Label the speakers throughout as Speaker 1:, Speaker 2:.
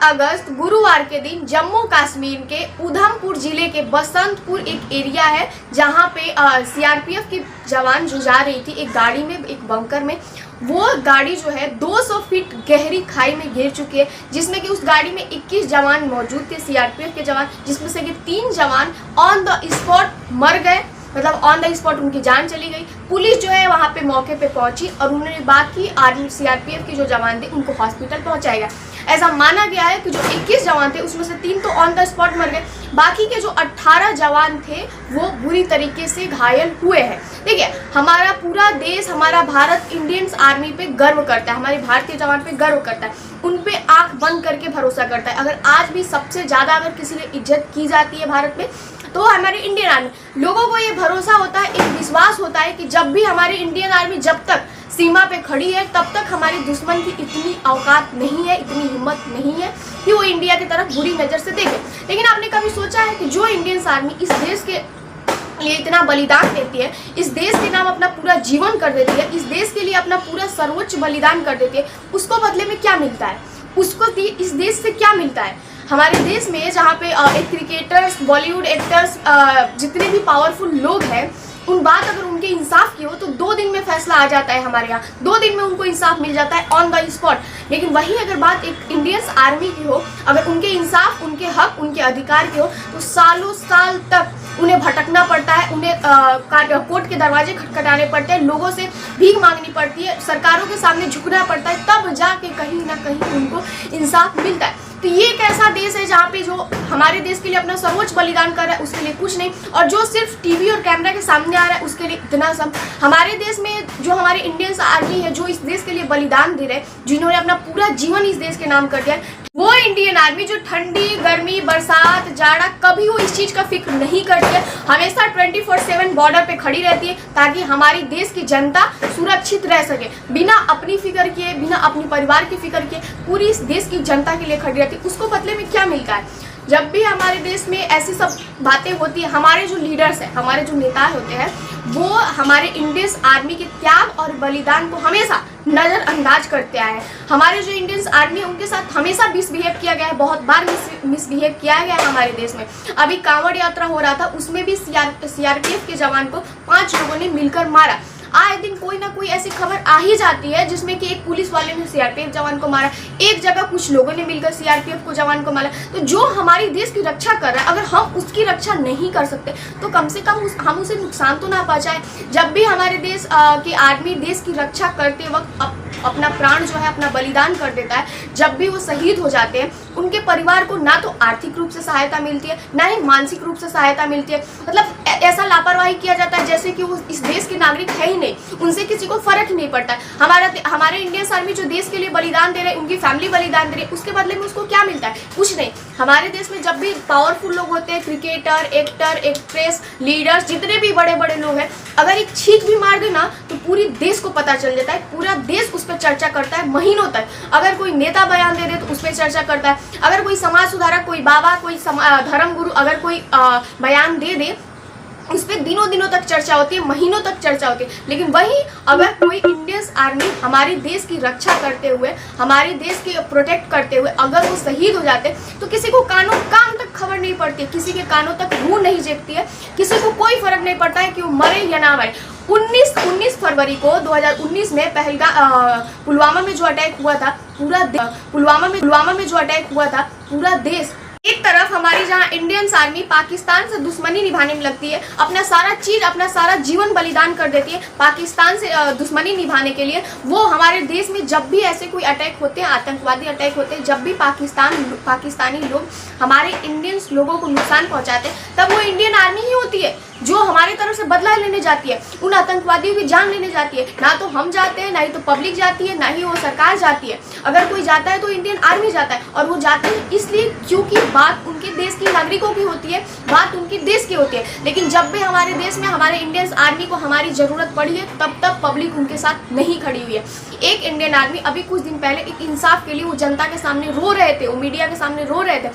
Speaker 1: अगस्त गुरुवार के दिन जम्मू कश्मीर के उधमपुर जिले के बसंतपुर एक एरिया है जहां पे सीआरपीएफ की जवान जो जा रही थी एक गाड़ी में, एक बंकर में। वो गाड़ी जो है 200 फीट गहरी खाई में गिर चुकी है, जिसमें कि उस गाड़ी में 21 जवान मौजूद थे, सीआरपीएफ के जवान, जिसमें से कि 3 जवान ऑन द स्पॉट मर गए, मतलब ऑन द स्पॉट उनकी जान चली गई। पुलिस जो है वहाँ पे मौके पे पहुंची और उन्होंने बाकी आर्मी सीआरपीएफ के जो जवान थे उनको हॉस्पिटल पहुंचाया गया। ऐसा माना गया है कि जो 21 जवान थे उसमें से 3 तो ऑन द स्पॉट मर गए, बाकी के जो 18 जवान थे वो बुरी तरीके से घायल हुए हैं। देखिए, हमारा पूरा देश, हमारा भारत इंडियंस आर्मी पे गर्व करता है, हमारे भारतीय जवान पे गर्व करता है, उन पे आंख बंद करके भरोसा करता है। अगर आज भी सबसे ज़्यादा अगर किसी की इज्जत की जाती है भारत में तो हमारे इंडियन आर्मी। लोगों को ये भरोसा होता है, एक विश्वास होता है कि जब भी हमारी इंडियन आर्मी जब तक सीमा पे खड़ी है तब तक हमारे दुश्मन की इतनी औकात नहीं है, इतनी हिम्मत नहीं है कि वो इंडिया की तरफ बुरी नज़र से देखे। लेकिन आपने कभी सोचा है कि जो इंडियन आर्मी इस देश के लिए इतना बलिदान देती है, इस देश के नाम अपना पूरा जीवन कर देती है, इस देश के लिए अपना पूरा सर्वोच्च बलिदान कर देती है, उसको बदले में क्या मिलता है? उसको इस देश से क्या मिलता है? हमारे देश में जहाँ पे एक क्रिकेटर्स, बॉलीवुड एक्टर्स, जितने भी पावरफुल लोग हैं, उन बात अगर उनके इंसाफ की हो तो 2 दिन में फैसला आ जाता है हमारे यहाँ, 2 दिन में उनको इंसाफ मिल जाता है ऑन द स्पॉट। लेकिन वही अगर बात एक इंडियंस आर्मी की हो, अगर उनके इंसाफ, उनके हक, उनके अधिकार की हो तो सालों साल तक उन्हें भटकना पड़ता है, उन्हें कोर्ट के दरवाजे खटखटाने पड़ते हैं, लोगों से भीख मांगनी पड़ती है, सरकारों के सामने झुकना पड़ता है, तब जाके कहीं ना कहीं उनको इंसाफ मिलता है। तो ये एक ऐसा देश है जहाँ पे जो हमारे देश के लिए अपना सर्वोच्च बलिदान कर रहा है उसके लिए कुछ नहीं, और जो सिर्फ टीवी और कैमरा के सामने आ रहा है उसके लिए इतना सब। हमारे देश में जो हमारे इंडियंस आर्मी है, जो इस देश के लिए बलिदान दे रहे हैं, जिन्होंने अपना पूरा जीवन इस देश के नाम कर दिया, वो इंडियन आर्मी जो ठंडी, गर्मी, बरसात, जाड़ा, कभी वो इस चीज़ का फिक्र नहीं करती है, हमेशा 24/7 बॉर्डर पे खड़ी रहती है ताकि हमारी देश की जनता सुरक्षित रह सके, बिना अपनी फिक्र किए, बिना अपने परिवार की फिक्र किए, पूरी इस देश की जनता के लिए खड़ी रहती है। उसको बदले में क्या मिलता है? जब भी हमारे देश में ऐसी सब बातें होती है, हमारे जो लीडर्स हैं, हमारे जो नेता होते हैं, वो हमारे इंडियंस आर्मी के त्याग और बलिदान को हमेशा नज़रअंदाज करते आए हैं। हमारे जो इंडियंस आर्मी है उनके साथ हमेशा मिसबिहेव किया गया है, बहुत बार मिसबिहेव किया गया है हमारे देश में। अभी कांवड़ यात्रा हो रहा था, उसमें भी सीआरपीएफ के जवान को 5 लोगों ने मिलकर मारा। आए दिन कोई ना कोई ऐसी खबर आ ही जाती है जिसमें कि एक पुलिस वाले ने सीआरपीएफ जवान को मारा, एक जगह कुछ लोगों ने मिलकर सीआरपीएफ को जवान को मारा। तो जो हमारी देश की रक्षा कर रहा है, अगर हम उसकी रक्षा नहीं कर सकते तो कम से कम हम उसे नुकसान तो ना पहुंचाएं। जब भी हमारे देश की आर्मी देश की रक्षा करते वक्त अपना प्राण जो है, अपना बलिदान कर देता है, जब भी वो शहीद हो जाते हैं, उनके परिवार को ना तो आर्थिक रूप से सहायता मिलती है, ना ही मानसिक रूप से सहायता मिलती है। मतलब ऐसा लापरवाही किया जाता है जैसे कि वो इस देश के नागरिक है ही नहीं, उनसे किसी को फर्क ही नहीं पड़ता है। हमारे इंडियन आर्मी जो देश के लिए बलिदान दे रहे हैं, उनकी फैमिली बलिदान दे रही है, उसके बदले में उसको क्या मिलता है? कुछ नहीं। हमारे देश में जब भी पावरफुल लोग होते हैं, क्रिकेटर, एक्टर, एक्ट्रेस, लीडर्स, जितने भी बड़े बड़े लोग हैं, अगर एक छींक भी मार देना तो पूरी देश को पता चल जाता है, पूरा देश उस पर चर्चा करता है महीनों तक। अगर कोई नेता बयान दे दे तो उस पर चर्चा करता है, अगर कोई समाज सुधारक, कोई बाबा, कोई धर्मगुरु अगर कोई बयान दे दे, उस पर दिनों दिनों तक चर्चा होती है, महीनों तक चर्चा होती है। लेकिन वही अगर कोई इंडियन आर्मी हमारे देश की रक्षा करते हुए, हमारे देश की प्रोटेक्ट करते हुए अगर वो शहीद हो जाते तो किसी को कानों कान तक खबर नहीं पड़ती है, किसी के कानों तक रूह नहीं जेकती है, किसी को कोई फर्क नहीं पड़ता है कि वो मरे या ना मरे। 19 फरवरी को 2019 में पुलवामा में जो अटैक हुआ था, पुलवामा में जो अटैक हुआ था, पूरा देश एक तरफ हमारी जहां इंडियन आर्मी पाकिस्तान से दुश्मनी निभाने में लगती है, अपना सारा चीज, अपना सारा जीवन बलिदान कर देती है पाकिस्तान से दुश्मनी निभाने के लिए, वो हमारे देश में जब भी ऐसे कोई अटैक होते हैं, आतंकवादी अटैक होते हैं, जब भी पाकिस्तानी लोग हमारे इंडियंस लोगों को नुकसान पहुंचाते हैं, तब वो इंडियन आर्मी ही होती है जो हमारी तरफ से बदला लेने जाती है, उन आतंकवादियों की जान लेने जाती है। ना तो हम जाते हैं, ना ही तो पब्लिक जाती है, ना ही वो सरकार जाती है। अगर कोई जाता है तो इंडियन आर्मी जाता है, और वो जाते हैं इसलिए क्योंकि बात उनके देश के नागरिकों की होती है, बात उनके देश की होती है। लेकिन जब भी हमारे देश में हमारे इंडियन आर्मी को हमारी ज़रूरत पड़ी है, तब तक पब्लिक उनके साथ नहीं खड़ी हुई है। एक इंडियन आर्मी अभी कुछ दिन पहले एक इंसाफ के लिए वो जनता के सामने रो रहे थे, वो मीडिया के सामने रो रहे थे,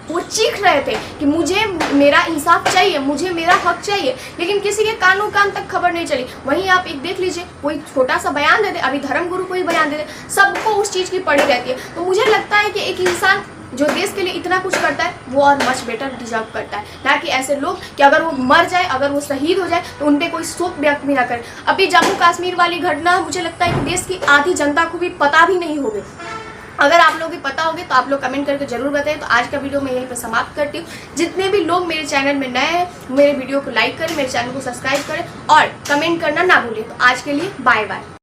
Speaker 1: वो चीख रहे थे कि मुझे मेरा इंसाफ चाहिए, मुझे मेरा हक चाहिए, लेकिन किसी के कानों कान तक खबर नहीं चली। वहीं आप एक देख लीजिए, कोई छोटा सा बयान दे दे, अभी धर्मगुरु कोई बयान दे दे, सबको उस चीज़ की पड़ी रहती है। तो मुझे लगता है कि एक इंसान जो देश के लिए इतना कुछ करता है वो और मच बेटर डिजर्व करता है, ना कि ऐसे लोग कि अगर वो मर जाए, अगर वो शहीद हो जाए तो उन पर कोई शोक व्यक्त भी ना करे। अभी जम्मू कश्मीर वाली घटना मुझे लगता है कि देश की आधी जनता को भी पता भी नहीं होगी। अगर आप लोगों को पता होगी तो आप लोग कमेंट करके जरूर बताएं। तो आज का वीडियो मैं यहीं पर समाप्त करती हूँ। जितने भी लोग मेरे चैनल में नए हैं मेरे वीडियो को लाइक करें, मेरे चैनल को सब्सक्राइब करें और कमेंट करना ना भूलें। तो आज के लिए बाय बाय।